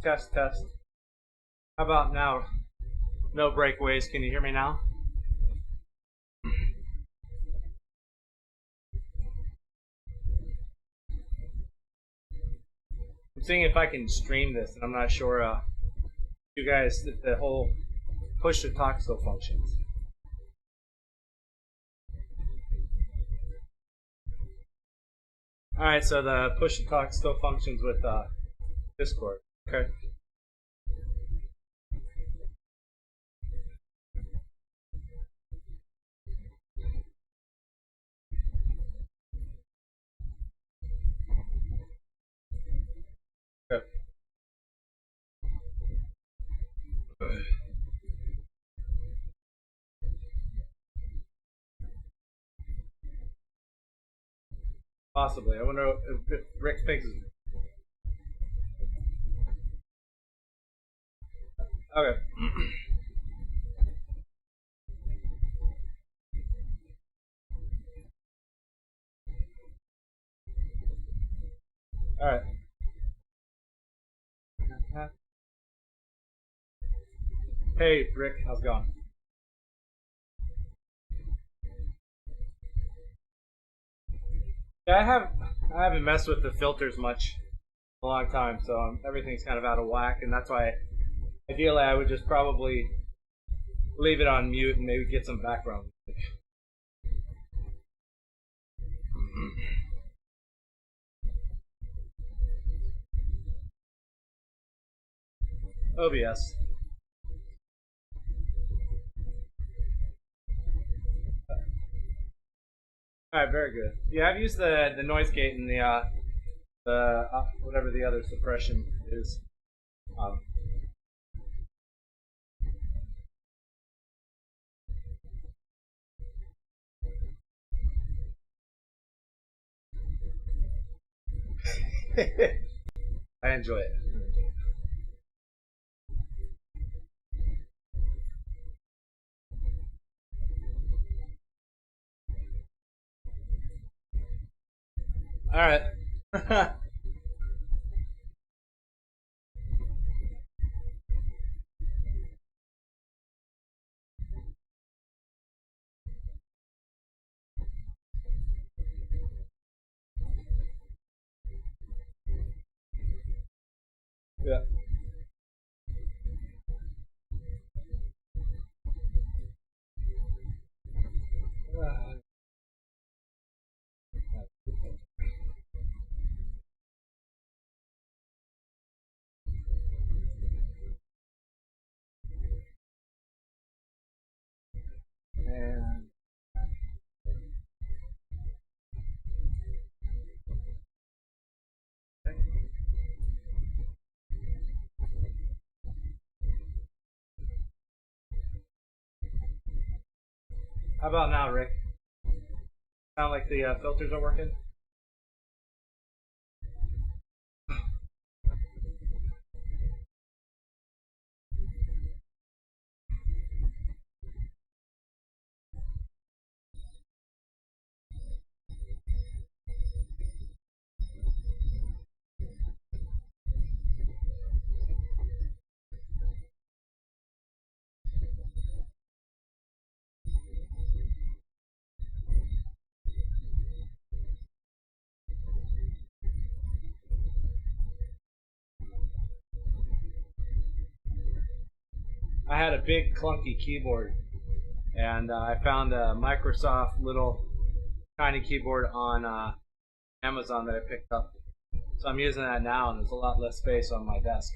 Test, test. How about now? No breakaways. Can you hear me now? I'm seeing if I can stream this, and I'm not sure you guys, the whole push to talk still functions. All right, so the push to talk still functions with Discord. Okay. Okay. Possibly. I wonder if Rick thinks. Okay. All right. Hey, Rick, how's it going? Yeah, I haven't messed with the filters much in a long time, so everything's kind of out of whack, and that's why ideally I would just probably leave it on mute and maybe get some background music. OBS. All right, very good. Yeah, I've used the noise gate and the whatever the other suppression is. Um, I enjoy it. All right. Yeah. And how about now, Rick? Sound like the filters are working? I had a big clunky keyboard, and I found a Microsoft little tiny keyboard on Amazon that I picked up. So I'm using that now, and there's a lot less space on my desk.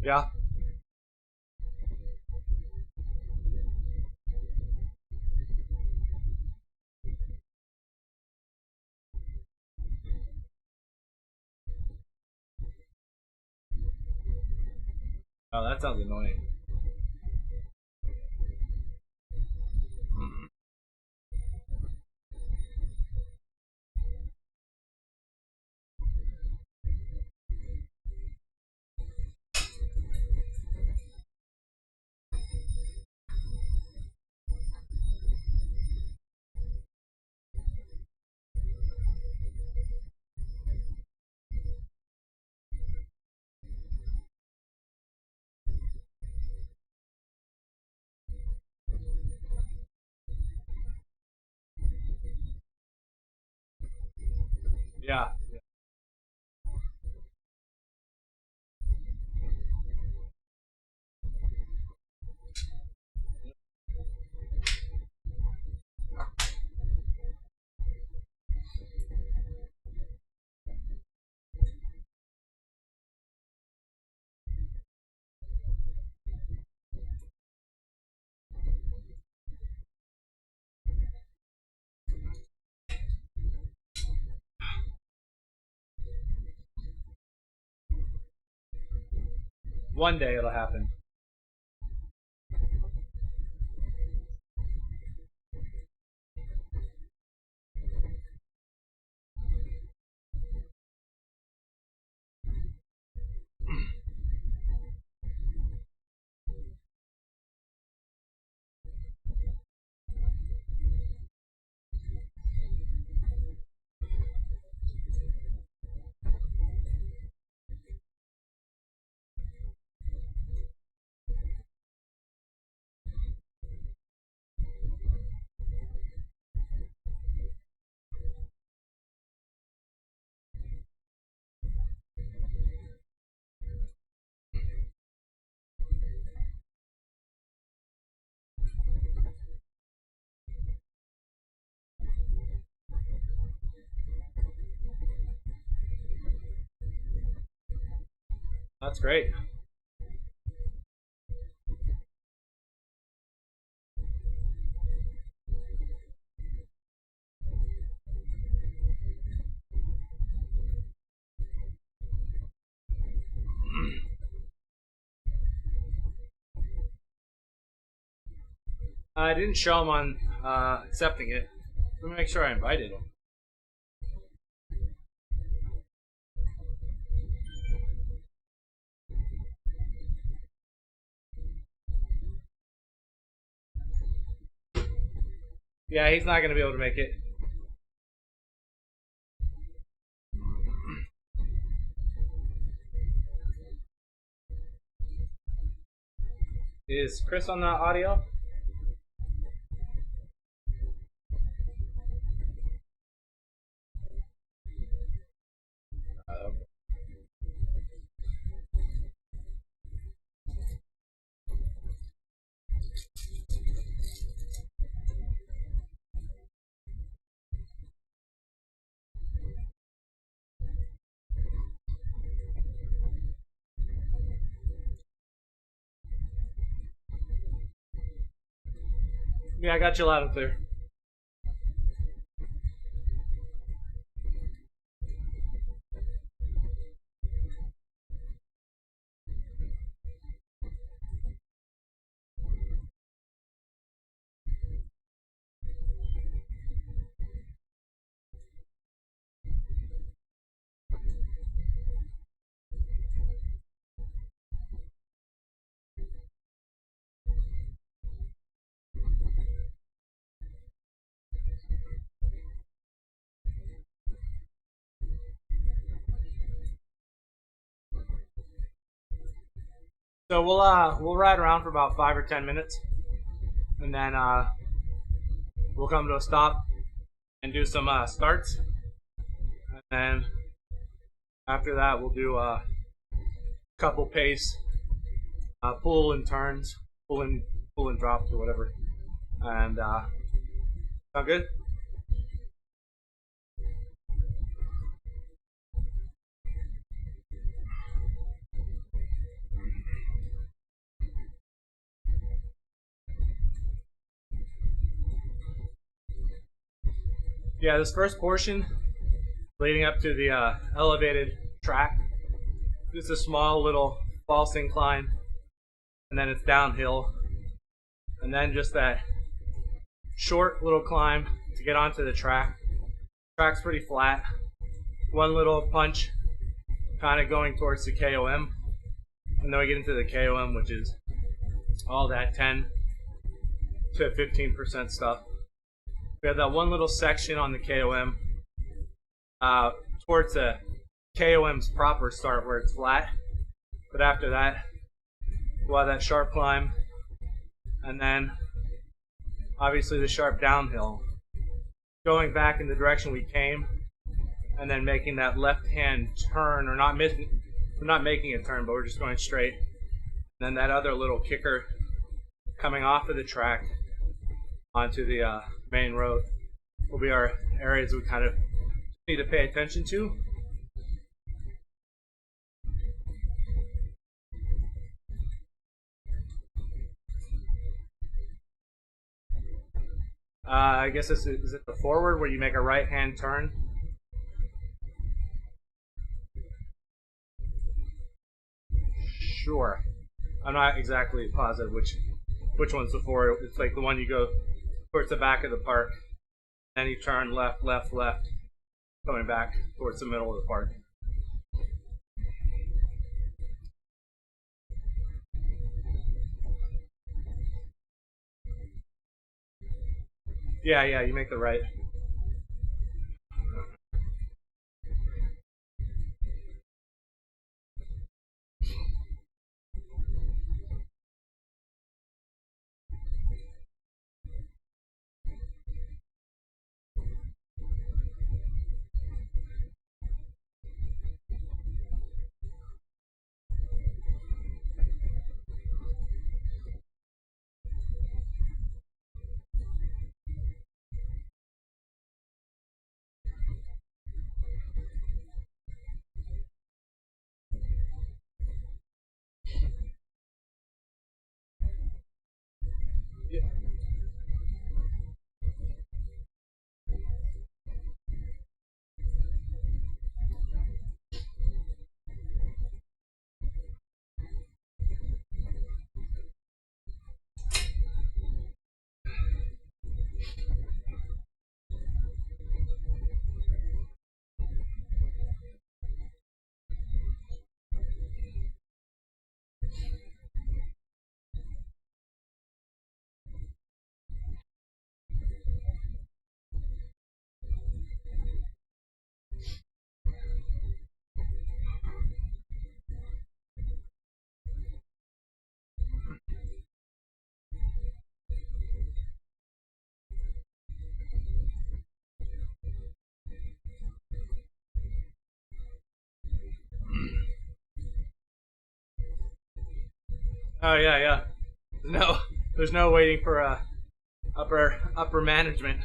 Yeah. Oh, that sounds annoying. Yeah. One day it'll happen. That's great. I didn't show him on accepting it. Let me make sure I invited him. Yeah, he's not going to be able to make it. Is Chris on the audio? Yeah, I got you loud and clear. So we'll ride around for about 5 or 10 minutes, and then we'll come to a stop and do some starts, and then after that we'll do a couple pace pull and turns, pull and drops or whatever, and sound good? Yeah, this first portion leading up to the elevated track, just a small little false incline, and then it's downhill, and then just that short little climb to get onto the track. Track's pretty flat. One little punch kind of going towards the KOM, and then we get into the KOM, which is all that 10 to 15% stuff. We have that one little section on the KOM towards the KOM's proper start where it's flat, but after that we'll have that sharp climb, and then obviously the sharp downhill going back in the direction we came, and then making that left hand turn, or not making a turn, but we're just going straight. And then that other little kicker coming off of the track onto the main road will be our areas we kind of need to pay attention to. I guess is it the forward where you make a right hand turn? Sure. I'm not exactly positive which one's the forward. It's like the one you go towards the back of the park, and you turn left, left, left, coming back towards the middle of the park. Yeah, you make the right. Oh yeah. There's no waiting for upper management.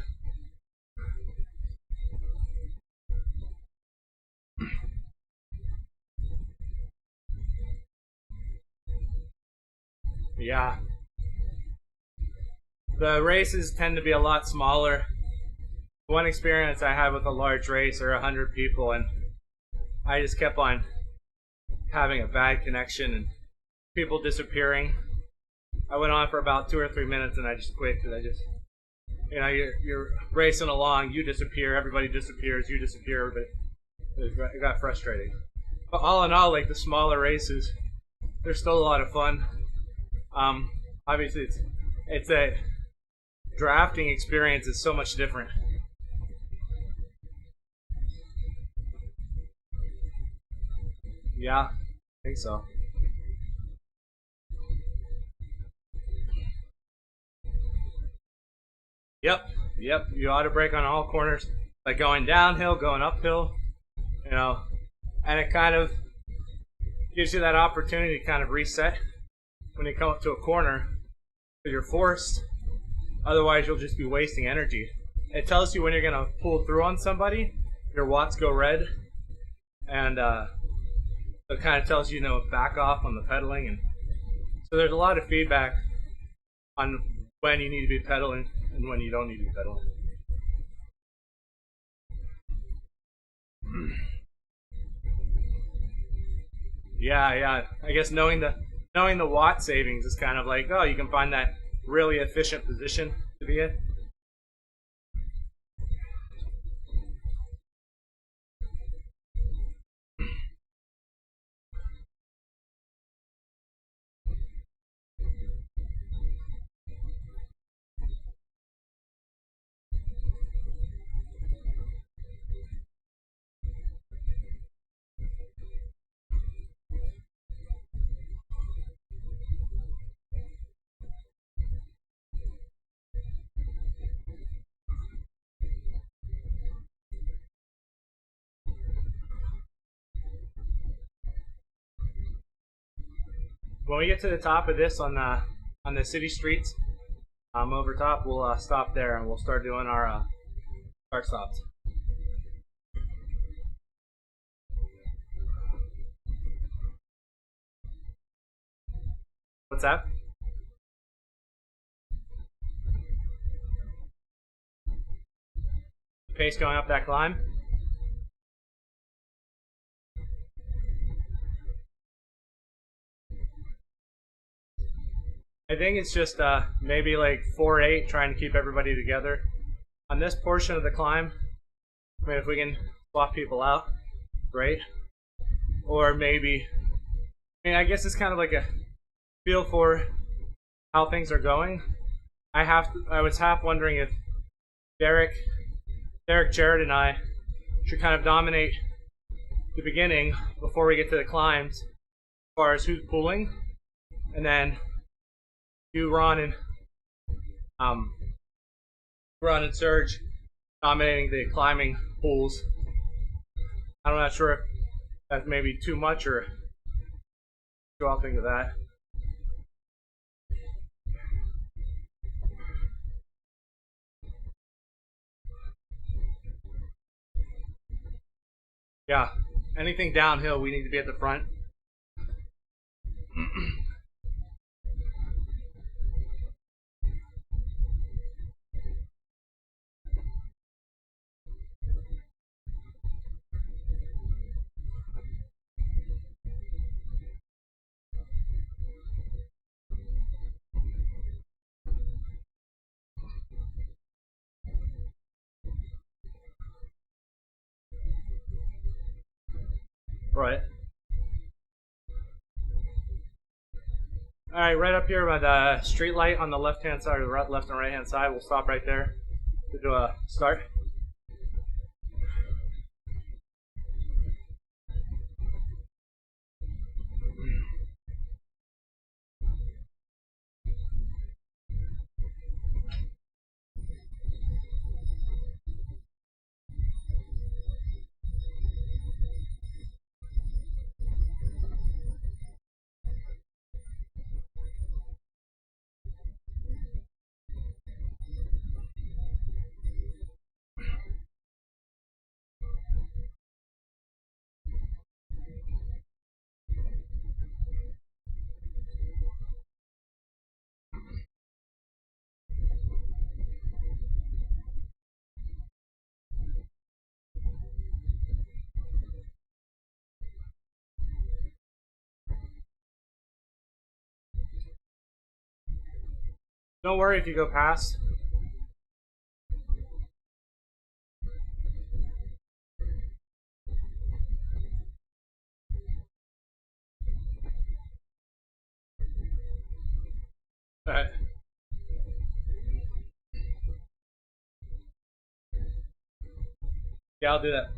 Yeah. The races tend to be a lot smaller. One experience I had with a large race or 100 people, and I just kept on having a bad connection and people disappearing. I went on for about 2 or 3 minutes and I just quit because I just, you're racing along, you disappear, everybody disappears, you disappear, but it got frustrating. But all in all, like the smaller races, they're still a lot of fun. Obviously, it's a drafting experience is so much different. Yeah, I think so. Yep. You ought to brake on all corners, like going downhill, going uphill, you know, and it kind of gives you that opportunity to kind of reset when you come up to a corner, because you're forced. Otherwise, you'll just be wasting energy. It tells you when you're gonna pull through on somebody. Your watts go red, and it kind of tells you, back off on the pedaling, and so there's a lot of feedback on when you need to be pedaling and when you don't need to be pedaling. Yeah. I guess knowing the watt savings is kind of like, oh, you can find that really efficient position to be in. When we get to the top of this on the city streets, over top, we'll stop there and we'll start doing our start stops. What's that? Pace going up that climb. I think it's just maybe like 4-8, trying to keep everybody together. On this portion of the climb, I mean, if we can swap people out, great. Or maybe, I mean, I guess it's kind of like a feel for how things are going. I was half wondering if Derek, Jared, and I should kind of dominate the beginning before we get to the climbs, as far as who's pulling, and then you, Ron and Serge dominating the climbing pools. I'm not sure if that's maybe too much or go off into that. Yeah, anything downhill, we need to be at the front. Right. All right, right up here by the street light on the left-hand side, or the left and right-hand side. We'll stop right there to do a start. Don't worry if you go past. All right. Yeah, I'll do that.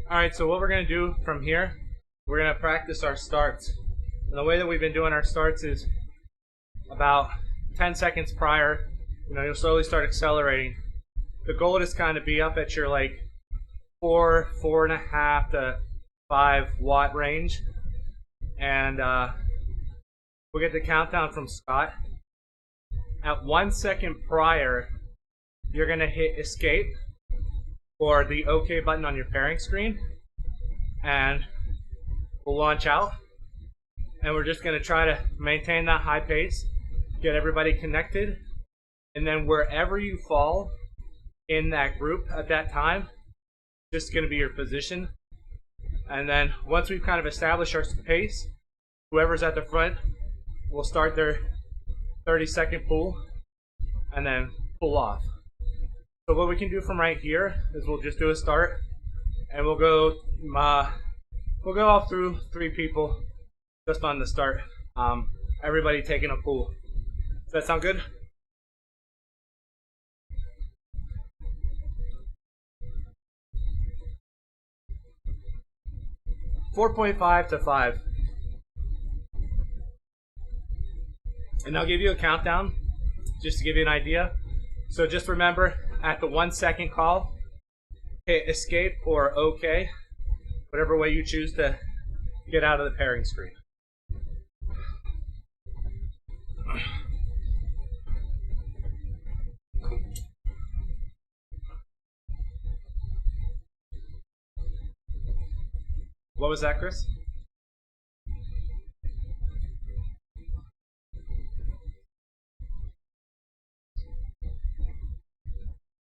Alright, so what we're going to do from here, we're going to practice our starts. And the way that we've been doing our starts is about 10 seconds prior, you'll slowly start accelerating. The goal is kind of be up at your like 4.5 to 5 watt range. And we'll get the countdown from Scott. At 1 second prior, you're going to hit escape or the OK button on your pairing screen, and we'll launch out. And we're just going to try to maintain that high pace, get everybody connected, and then wherever you fall in that group at that time, just going to be your position. And then once we've kind of established our pace, whoever's at the front will start their 30-second pull and then pull off. So what we can do from right here is we'll just do a start, and we'll go off through 3 people just on the start. Everybody taking a pull. Does that sound good? 4.5 to 5. And I'll give you a countdown just to give you an idea. So just remember, at the 1 second call, hit escape or OK, whatever way you choose to get out of the pairing screen. What was that, Chris?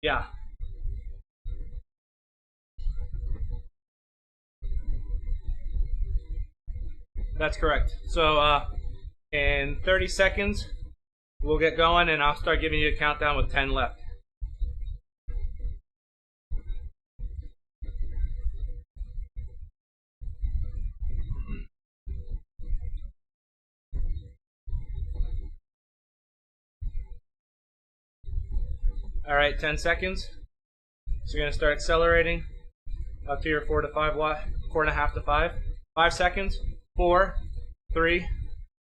Yeah. That's correct. So in 30 seconds, we'll get going, and I'll start giving you a countdown with 10 left. All right, 10 seconds. So you're gonna start accelerating up to your 4 to 5 watt, 4.5 to 5. 5 seconds. 4, 3,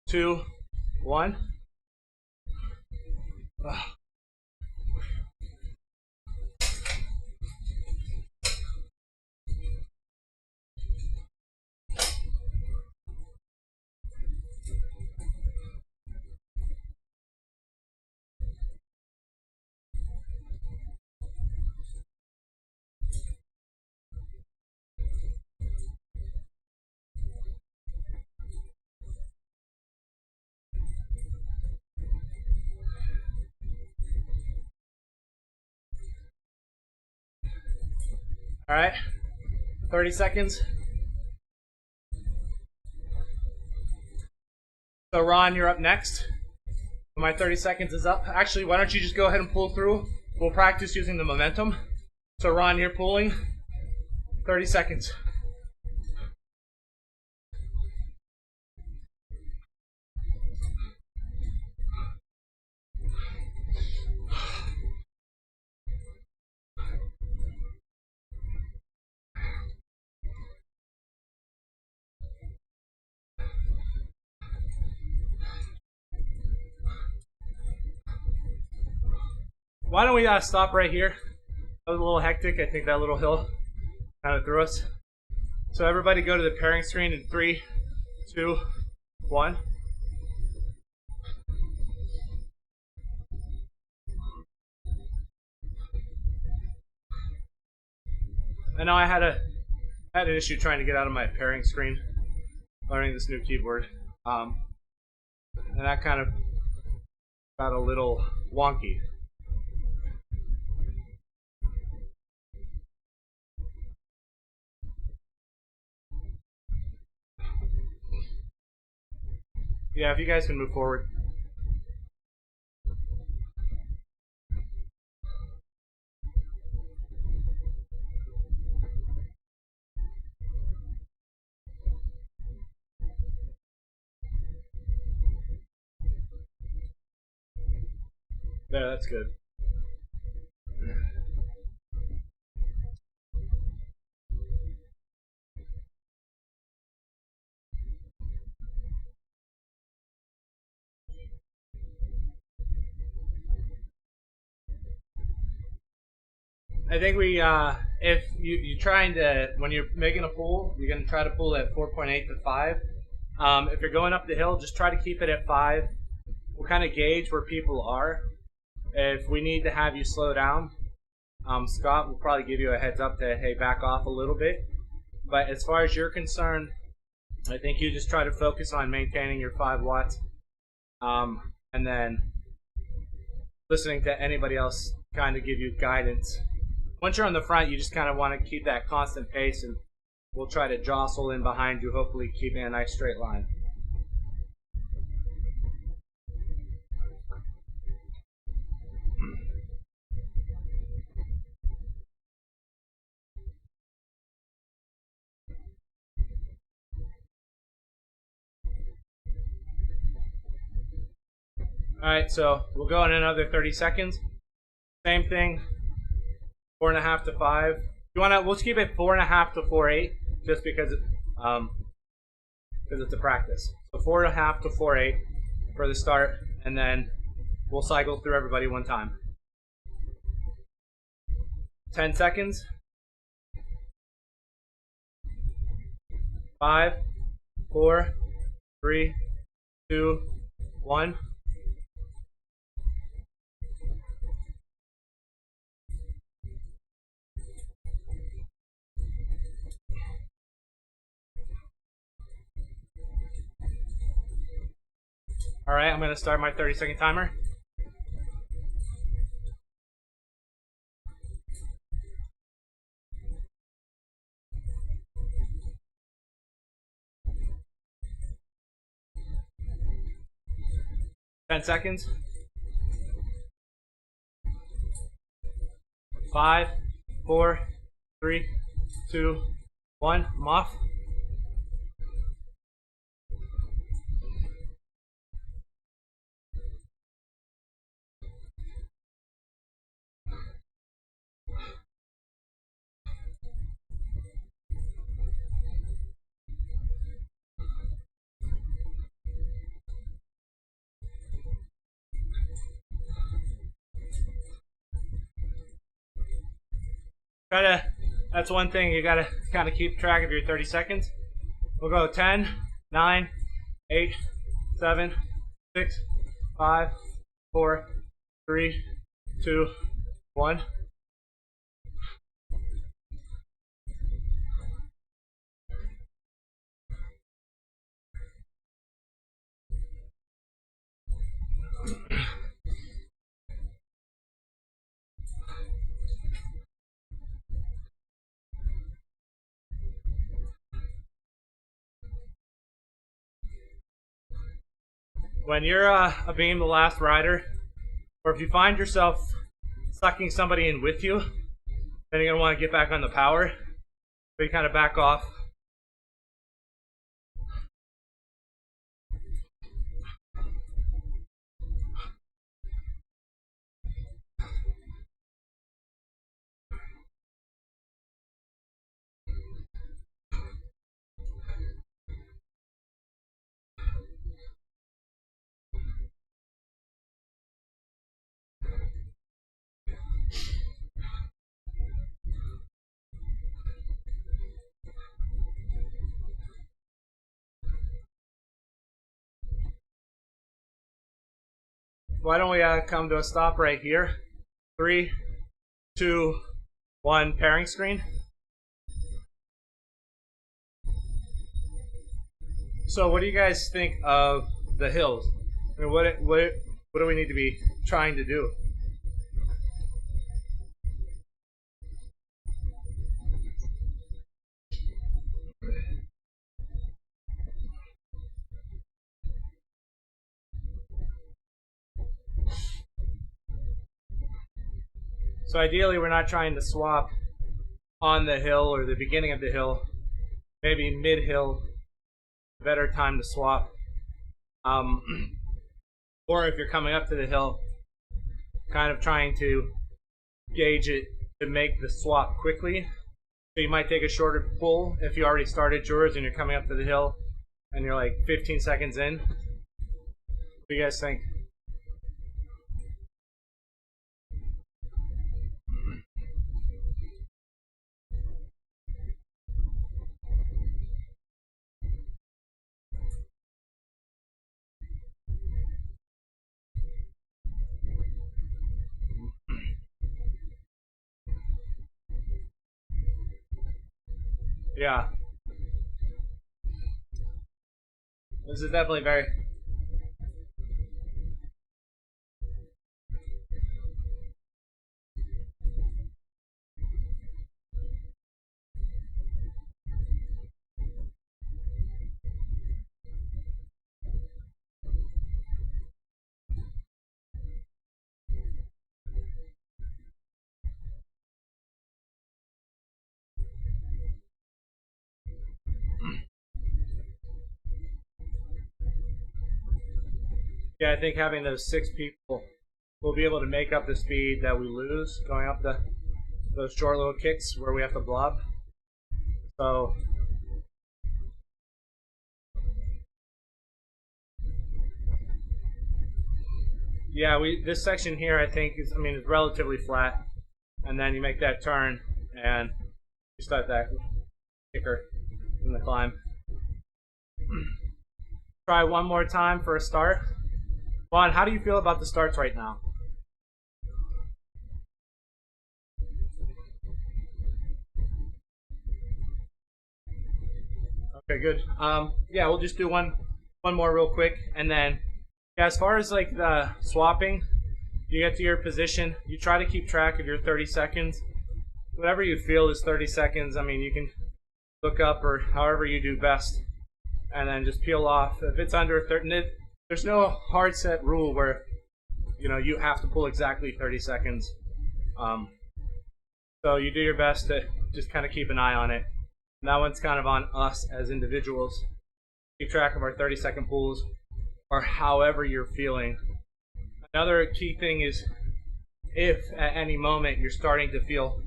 2, 1. All right, 30 seconds. So Ron, you're up next. My 30 seconds is up. Actually, why don't you just go ahead and pull through? We'll practice using the momentum. So Ron, you're pulling. 30 seconds. Why don't we stop right here? That was a little hectic. I think that little hill kind of threw us. So everybody go to the pairing screen in 3, 2, 1. I know I had an issue trying to get out of my pairing screen, learning this new keyboard, and that kind of got a little wonky. Yeah, if you guys can move forward. Yeah, that's good. I think if you're trying to, when you're making a pull, you're going to try to pull at 4.8 to 5. If you're going up the hill, just try to keep it at 5. We'll kind of gauge where people are. If we need to have you slow down, Scott will probably give you a heads up to, hey, back off a little bit. But as far as you're concerned, I think you just try to focus on maintaining your 5 watts, and then listening to anybody else kind of give you guidance. Once you're on the front, you just kind of want to keep that constant pace, and we'll try to jostle in behind you, hopefully keeping a nice straight line. Alright, so we'll go in another 30 seconds. Same thing, 4.5 to 5. You wanna? We'll keep it 4.5 to 4.8, just because because it's a practice. So 4.5 to 4.8 for the start, and then we'll cycle through everybody one time. 10 seconds. 5, 4, 3, 2, 1. All right, I'm going to start my 30-second timer. Ten seconds. 5, 4, 3, 2, 1. I'm off. That's one thing, you gotta kind of keep track of your 30 seconds. We'll go 10, 9, 8, 7, 6, 5, 4, 3, 2, 1. When you're being the last rider, or if you find yourself sucking somebody in with you, then you're going to want to get back on the power. So you kind of back off. Why don't we come to a stop right here? 3, 2, 1, pairing screen. So what do you guys think of the hills? I mean, what do we need to be trying to do? So ideally, we're not trying to swap on the hill or the beginning of the hill. Maybe mid-hill, better time to swap. Or if you're coming up to the hill, kind of trying to gauge it to make the swap quickly. So you might take a shorter pull if you already started yours and you're coming up to the hill and you're like 15 seconds in. What do you guys think? Yeah. This is definitely very... Yeah, I think having those 6 people will be able to make up the speed that we lose going up those short little kicks where we have to blob. So Yeah, this section here I think is, I mean, it's relatively flat, and then you make that turn and you start that kicker in the climb. Try one more time for a start. Juan, how do you feel about the starts right now? Okay, good. Yeah, we'll just do one more real quick, and then yeah, as far as like the swapping, you get to your position, you try to keep track of your 30 seconds. Whatever you feel is 30 seconds. I mean, you can look up or however you do best, and then just peel off. If it's under 30, there's no hard set rule where you have to pull exactly 30 seconds. So you do your best to just kind of keep an eye on it. And that one's kind of on us as individuals. Keep track of our 30-second pulls, or however you're feeling. Another key thing is if at any moment you're starting to feel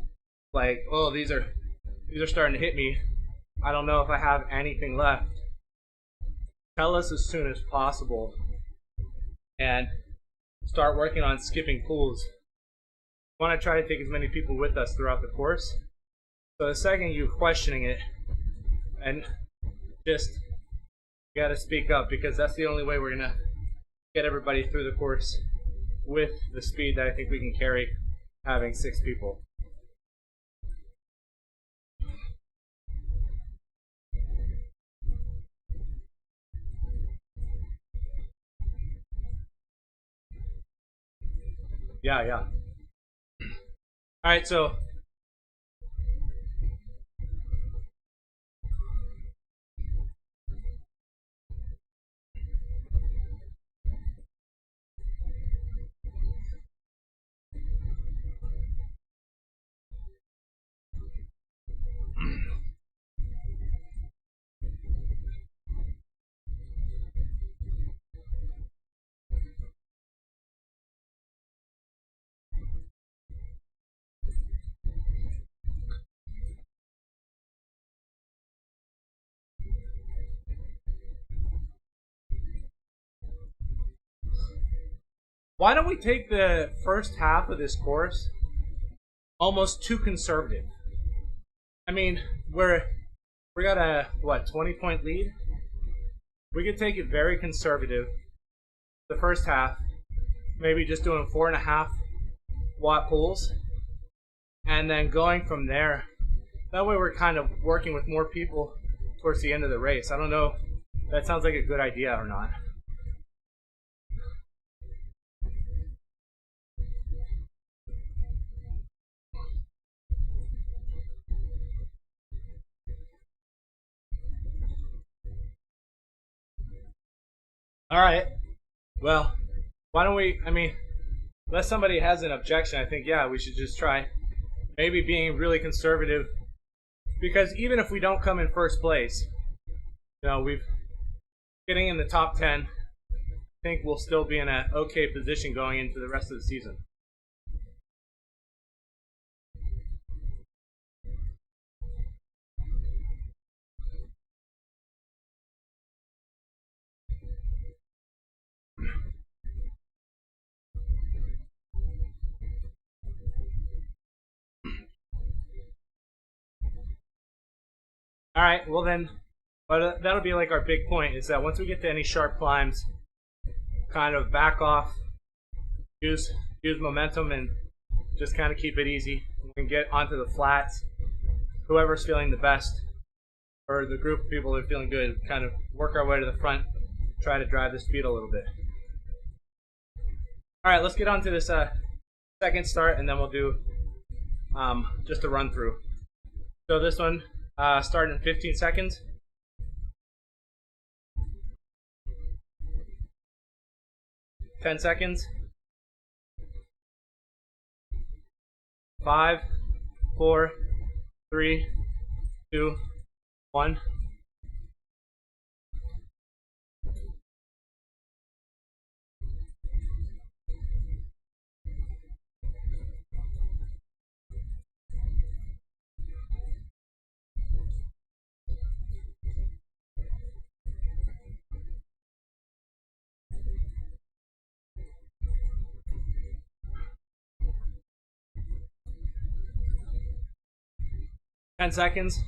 like, oh, these are starting to hit me, I don't know if I have anything left, tell us as soon as possible and start working on skipping pulls. We want to try to take as many people with us throughout the course. So the second you're questioning it, and just you got to speak up, because that's the only way we're going to get everybody through the course with the speed that I think we can carry having 6 people. Yeah. All right, so why don't we take the first half of this course almost too conservative? I mean, we got a 20-point lead. We could take it very conservative the first half, maybe just doing 4.5 watt pulls, and then going from there. That way we're kind of working with more people towards the end of the race. I don't know if that sounds like a good idea or not. All right. Well, why don't we, I mean, unless somebody has an objection, I think, yeah, we should just try maybe being really conservative, because even if we don't come in first place, we've getting in the top 10, I think we'll still be in an okay position going into the rest of the season. All right, well then, but that'll be like our big point, is that once we get to any sharp climbs, kind of back off, use momentum, and just kind of keep it easy. We can get onto the flats. Whoever's feeling the best, or the group of people that are feeling good, kind of work our way to the front, try to drive the speed a little bit. All right, let's get on to this second start, and then we'll do just a run through. So this one, starting in 15 seconds. 10 seconds. 5, 4, 3, 2, 1. 10 seconds.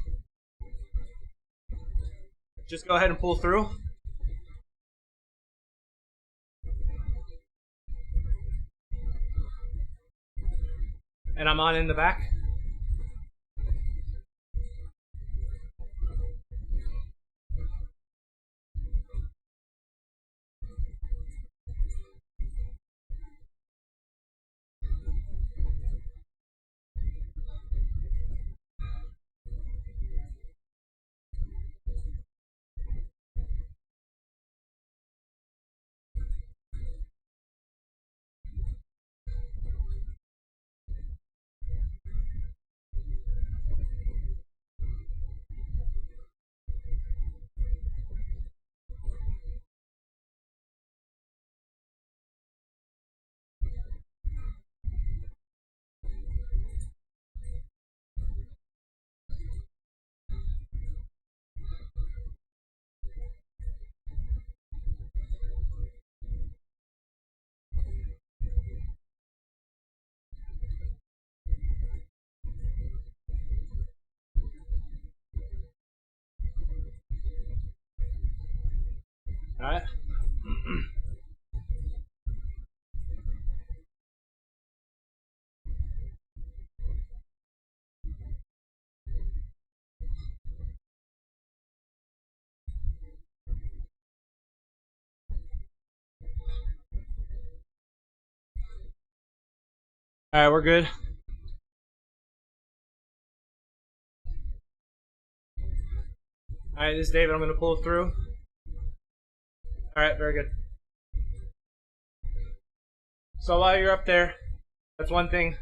Just go ahead and pull through. And I'm on in the back. All right. All right, we're good. All right, this is David. I'm going to pull through. All right, very good. So while you're up there, that's one thing.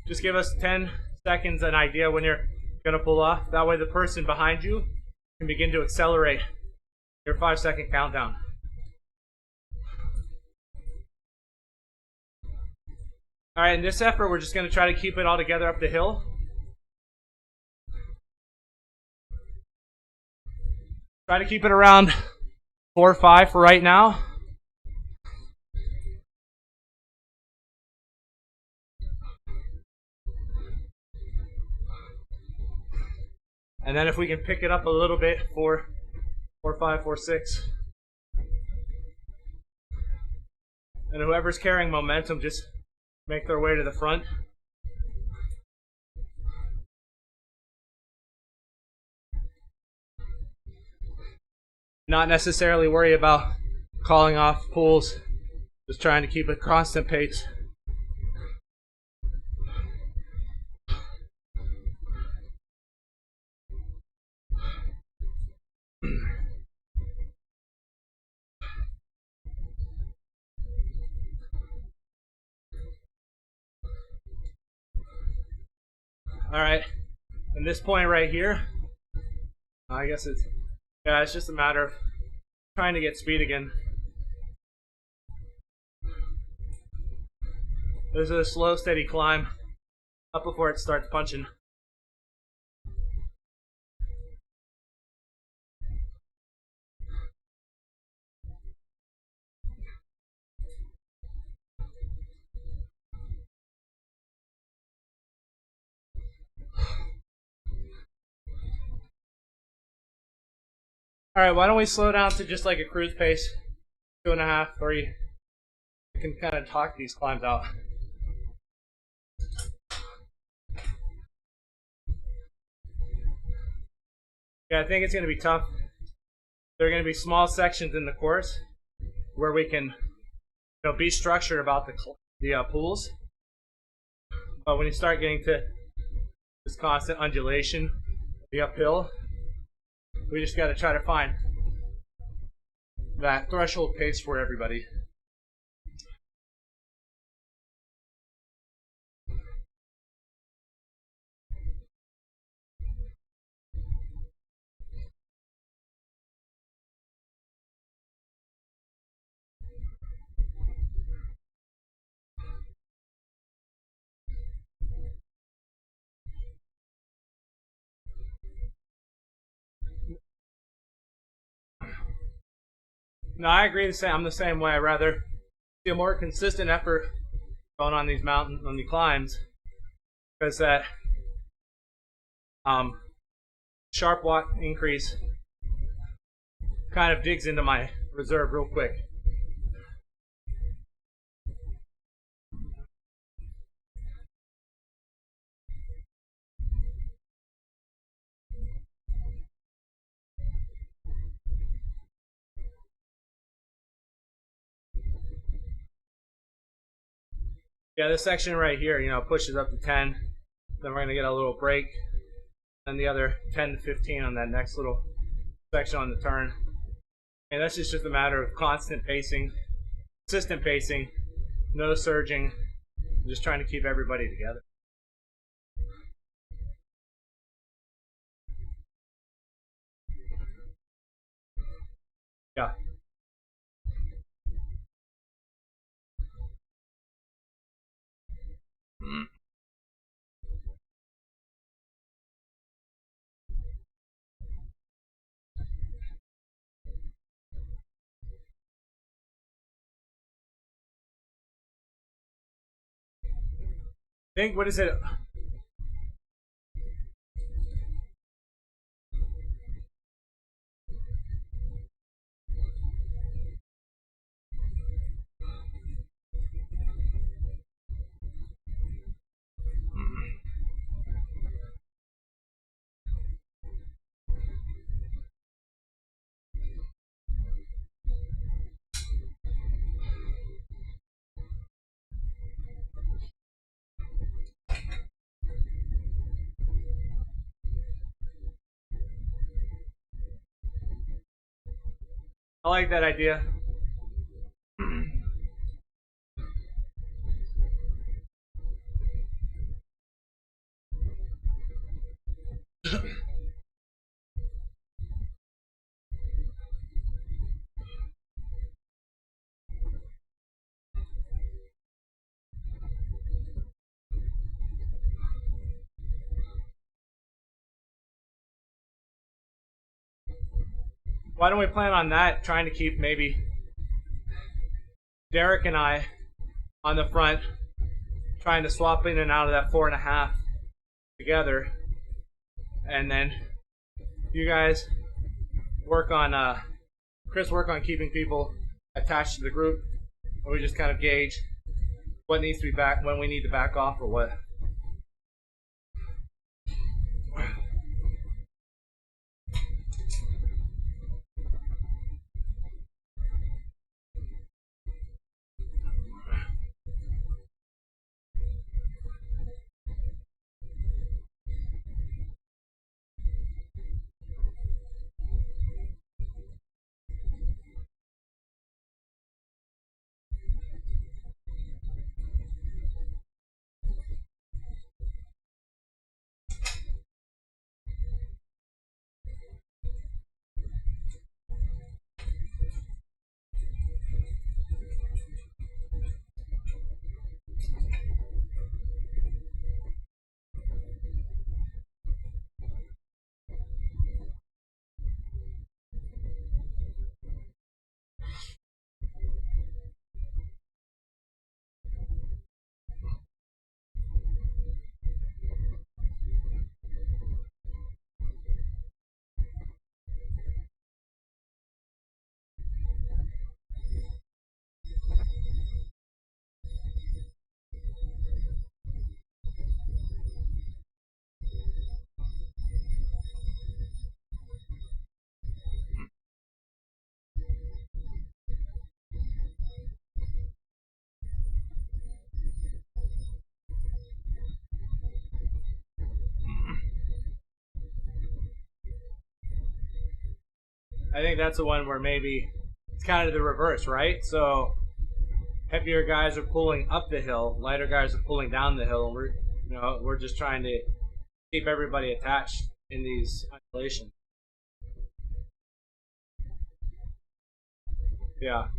Just give us 10 seconds an idea when you're going to pull off. That way the person behind you can begin to accelerate your 5-second countdown. All right, in this effort, we're just going to try to keep it all together up the hill. Try to keep it around 4 or 5 for right now. And then if we can pick it up a little bit, 4, 4, 5, 4, 6. And whoever's carrying momentum, just make their way to the front. Not necessarily worry about calling off pulls, just trying to keep a constant pace. All right, and this point right here, I guess it's just a matter of trying to get speed again. This is a slow, steady climb up before it starts punching. All right, why don't we slow down to just like a cruise pace, 2.5, 3. We can kind of talk these climbs out. Yeah, I think it's going to be tough. There are going to be small sections in the course where we can, be structured about the pools. But when you start getting to this constant undulation, the uphill, we just got to try to find that threshold pace for everybody. No, I agree. I'm the same way. I'd rather see a more consistent effort going on these mountains, on the climbs, because that sharp watt increase kind of digs into my reserve real quick. Yeah, this section right here, you know, pushes up to 10. Then we're going to get a little break. Then the other 10 to 15 on that next little section on the turn. And that's just a matter of constant pacing, consistent pacing, no surging, just trying to keep everybody together. Yeah. I think, what is it? I like that idea. Why don't we plan on that, trying to keep maybe Derek and I on the front, trying to swap in and out of that 4.5 together, and then you guys work on Chris work on keeping people attached to the group, and we just kind of gauge what needs to be back, when we need to back off or what. I think that's the one where maybe it's kind of the reverse, right? So heavier guys are pulling up the hill, lighter guys are pulling down the hill, and we're just trying to keep everybody attached in these undulations. Yeah.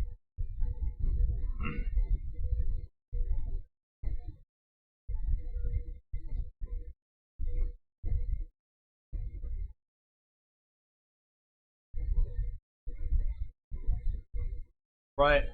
Right.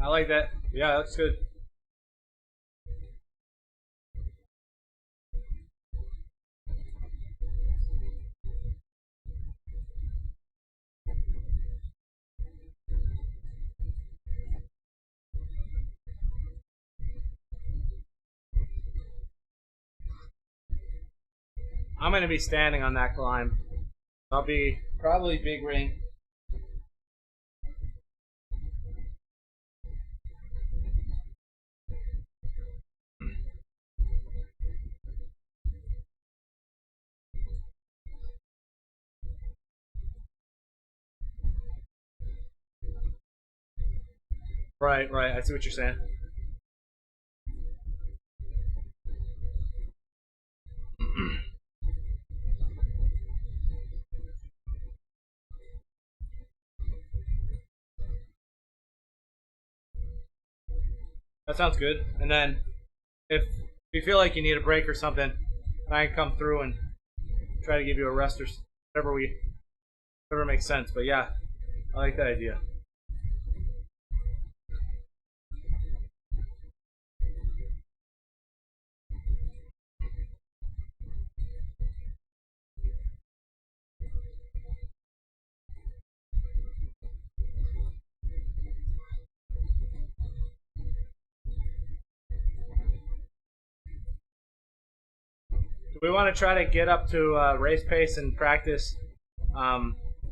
I like that. Yeah, that's good. I'm going to be standing on that climb. I'll be probably big ring. Right, right. I see what you're saying. That sounds good. And then if you feel like you need a break or something, I can come through and try to give you a rest or whatever makes sense. But yeah, I like that idea. Do we want to try to get up to race pace and practice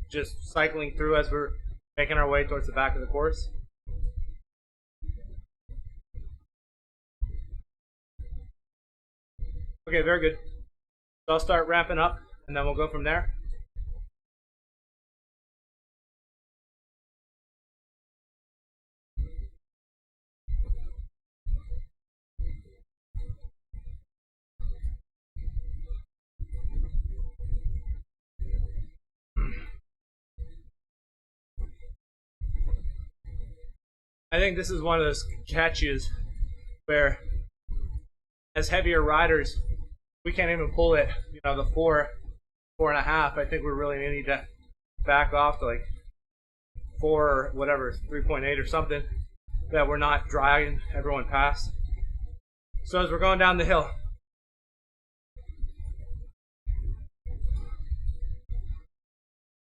just cycling through as we're making our way towards the back of the course? Okay, very good. So I'll start ramping up and then we'll go from there. I think this is one of those catches where, as heavier riders, we can't even pull it. You know, the 4.5. I think we really need to back off to like 4 or whatever, 3.8 or something, that we're not dragging everyone past. So as we're going down the hill,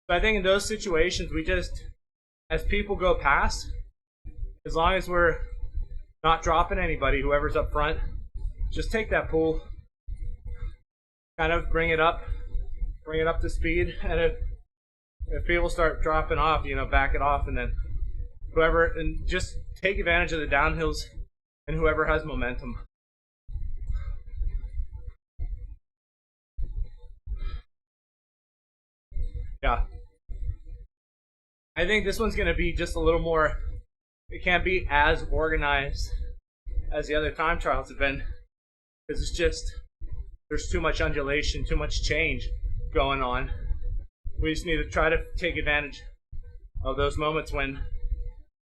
so I think in those situations, we just, as people go past, as long as we're not dropping anybody, whoever's up front, just take that pull, kind of bring it up to speed, and if people start dropping off, you know, back it off, and then and just take advantage of the downhills and whoever has momentum. Yeah. I think this one's going to be just a little more, it can't be as organized as the other time trials have been, because it's just, there's too much undulation, too much change going on. We just need to try to take advantage of those moments when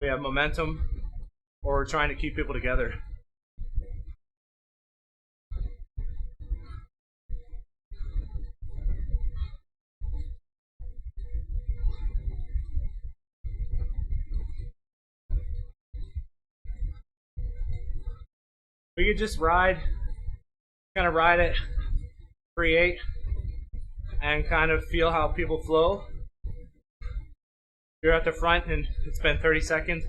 we have momentum or we're trying to keep people together. We could just kind of ride it, create, and kind of feel how people flow. You're at the front and it's been 30 seconds,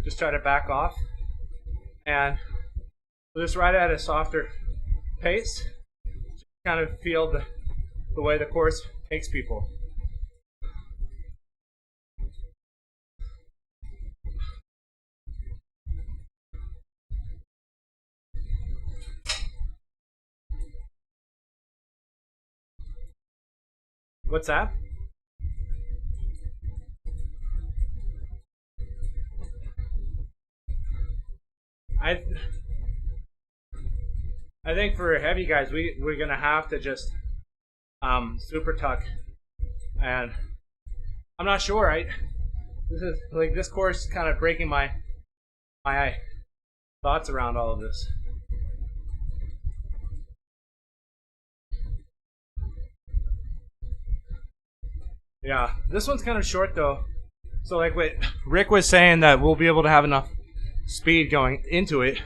just try to back off. And we'll just ride it at a softer pace, just kind of feel the way the course takes people. What's that? I think for heavy guys, we're gonna have to just super tuck, and I'm not sure. This is like, this course is kind of breaking my thoughts around all of this. Yeah, this one's kind of short though. So like what Rick was saying, that we'll be able to have enough speed going into it.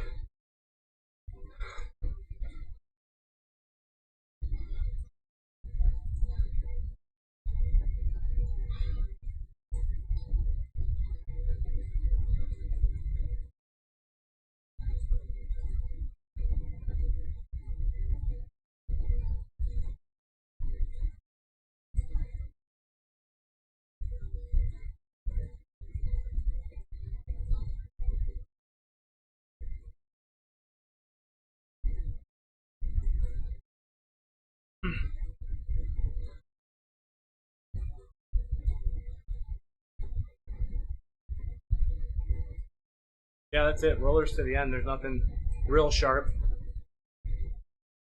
Yeah, that's it. Rollers to the end. There's nothing real sharp.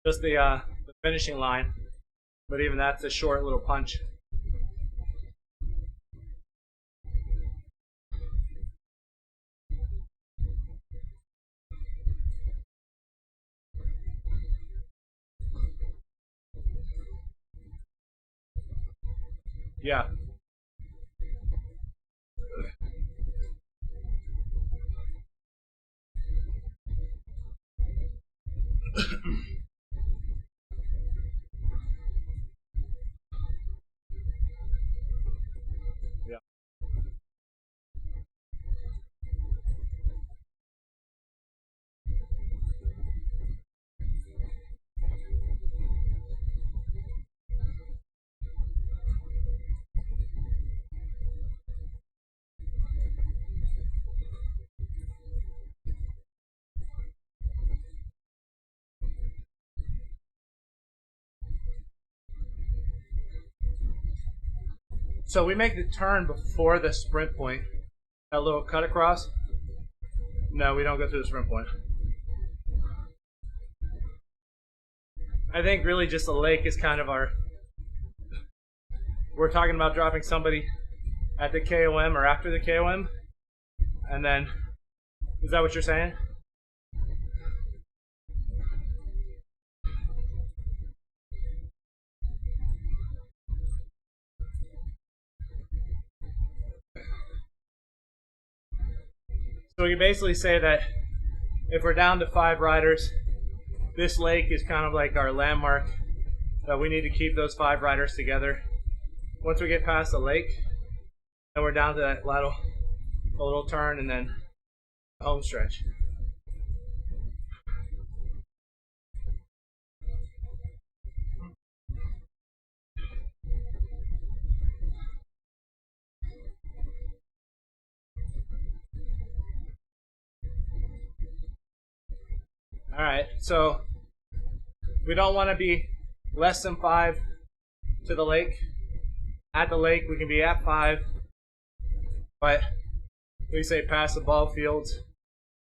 Just the finishing line. But even that's a short little punch. Yeah. Yeah. So we make the turn before the sprint point. That little cut across. No, we don't go through the sprint point. I think really just the lake is kind of our. We're talking about dropping somebody at the KOM or after the KOM, and then is that what you're saying? So we basically say that if we're down to 5 riders, this lake is kind of like our landmark. That we need to keep those 5 riders together. Once we get past the lake, then we're down to that little turn and then the home stretch. All right, so we don't want to be less than 5 to the lake. At the lake, we can be at 5, but we say past the ball fields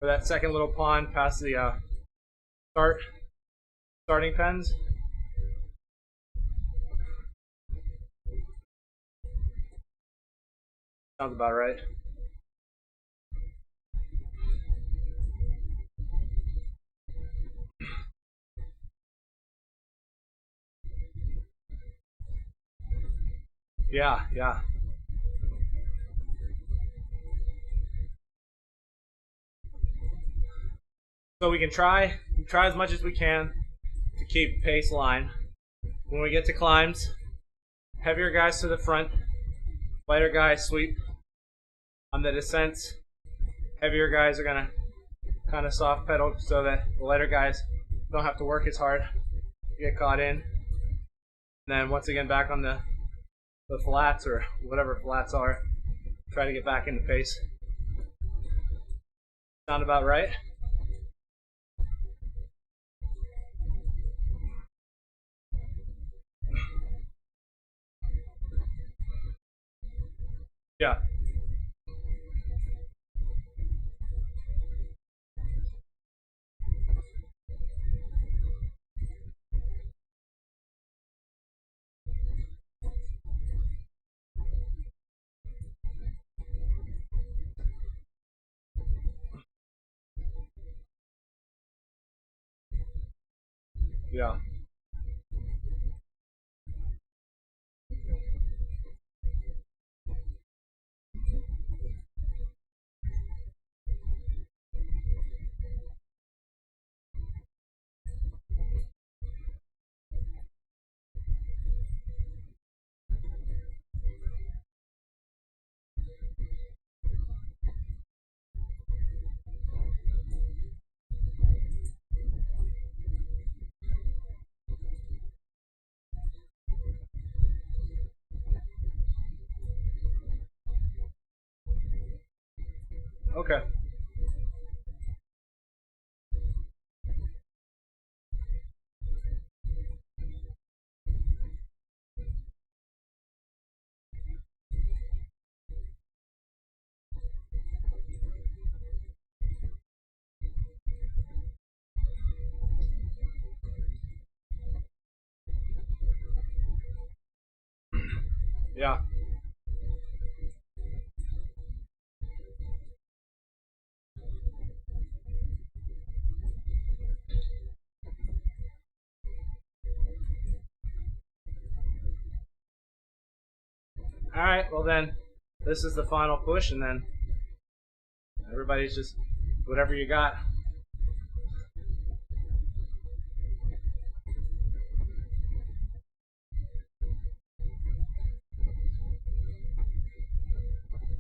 or that second little pond past the starting pens. Sounds about right. Yeah, yeah. So we can try as much as we can to keep pace line. When we get to climbs, heavier guys to the front, lighter guys sweep. On the descents, heavier guys are gonna kind of soft pedal so that the lighter guys don't have to work as hard to get caught in. And then once again back on the flats or whatever flats are, try to get back into pace. Sound about right? Yeah. Yeah. Okay. Yeah. All right. Well then, this is the final push, and then everybody's just whatever you got.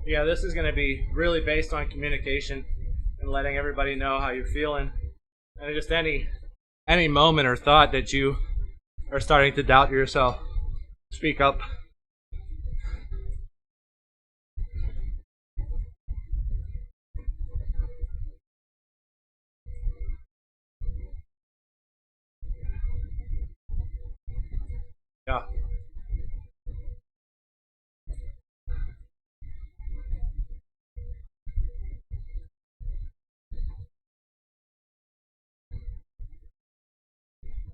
Yeah, this is going to be really based on communication and letting everybody know how you're feeling, and just any moment or thought that you are starting to doubt yourself, speak up. Yeah.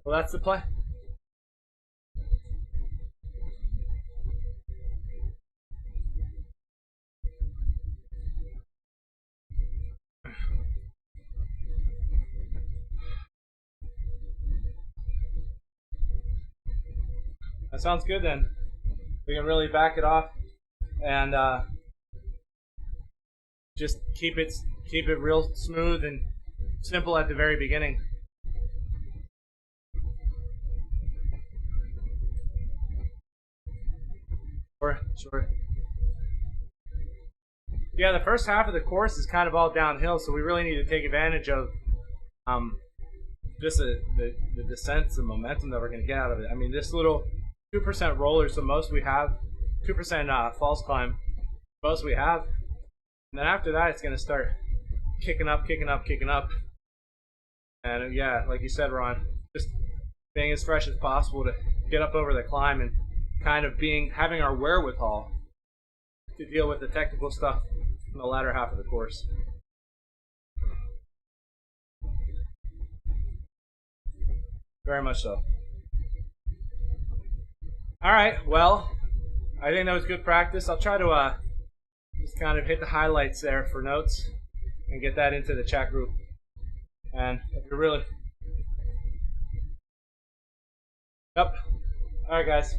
Well, that's the play. That sounds good then. We can really back it off and just keep it real smooth and simple at the very beginning. Sure. Yeah, the first half of the course is kind of all downhill, so we really need to take advantage of um, just the descents and momentum that we're going to get out of it. I mean, this little 2% roller, so most we have 2% false climb, most we have, and then after that, it's going to start kicking up, and yeah, like you said, Ron, just being as fresh as possible to get up over the climb and kind of having our wherewithal to deal with the technical stuff in the latter half of the course. Very much so. All right, well, I think that was good practice. I'll try to just kind of hit the highlights there for notes and get that into the chat group. And if you're really... Yep. All right, guys.